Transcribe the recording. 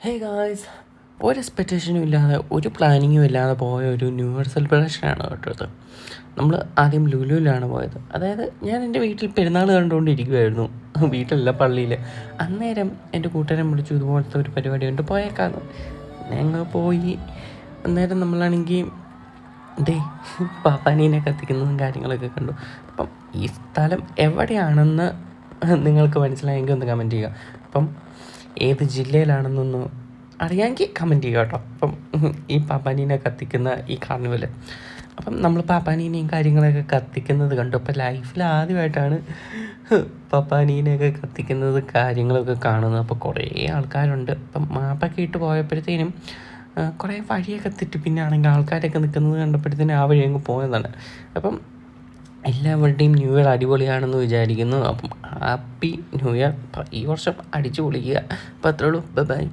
Hey guys, ഒരു എക്സ്പെക്റ്റേഷനും ഇല്ലാതെ ഒരു പ്ലാനിങ്ങും ഇല്ലാതെ പോയ ഒരു ന്യൂ ഇയർ സെലിബ്രേഷനാണ് കേട്ടോ ഇത്. നമ്മൾ ആദ്യം ലുലുവിലാണ് പോയത്. അതായത് ഞാൻ എൻ്റെ വീട്ടിൽ പെരുന്നാൾ കണ്ടുകൊണ്ടിരിക്കുമായിരുന്നു, വീട്ടിലല്ല പള്ളിയിൽ. അന്നേരം എൻ്റെ കൂട്ടുകാരൻ വിളിച്ചു, ഇതുപോലത്തെ ഒരു പരിപാടി ഉണ്ട്, പോയേക്കാന്ന്. ഞങ്ങൾ പോയി. അന്നേരം നമ്മളാണെങ്കിൽ ദേ പാപ്പാനീനെ കത്തിക്കുന്നതും കാര്യങ്ങളൊക്കെ കണ്ടു. അപ്പം ഈ സ്ഥലം എവിടെയാണെന്ന് നിങ്ങൾക്ക് മനസ്സിലായെങ്കിൽ ഒന്ന് കമൻറ്റ് ചെയ്യുക. അപ്പം ഏത് ജില്ലയിലാണെന്നൊന്ന് അറിയാമെങ്കിൽ കമൻറ്റ് ചെയ്യുക കേട്ടോ. അപ്പം ഈ പാപ്പാനീനെ കത്തിക്കുന്ന ഈ കാർണിവൽ, അപ്പം നമ്മൾ പാപ്പാനീനെയും കാര്യങ്ങളൊക്കെ കത്തിക്കുന്നത് കണ്ടു. അപ്പം ലൈഫിൽ ആദ്യമായിട്ടാണ് പാപ്പാനീനെയൊക്കെ കത്തിക്കുന്നത് കാര്യങ്ങളൊക്കെ കാണുന്നത്. അപ്പോൾ കുറേ ആൾക്കാരുണ്ട്. അപ്പം മാപ്പൊക്കെ ഇട്ട് പോയപ്പോഴത്തേനും കുറേ വഴിയൊക്കെ തെറ്റി, പിന്നെ ആണെങ്കിൽ ആൾക്കാരൊക്കെ നിൽക്കുന്നത് കണ്ടപ്പോഴത്തേനും ആ വഴി അങ്ങ് പോയതാണ്. അപ്പം എല്ലാവരുടെയും ന്യൂ ഇയർ അടിപൊളിയാണെന്ന് വിചാരിക്കുന്നു. അപ്പം ഹാപ്പി ന്യൂ ഇയർ. ഈ വർഷം അടിച്ചു പൊളിക്കുക. അപ്പോൾ അത്രേ ഉള്ളൂ. Bye bye.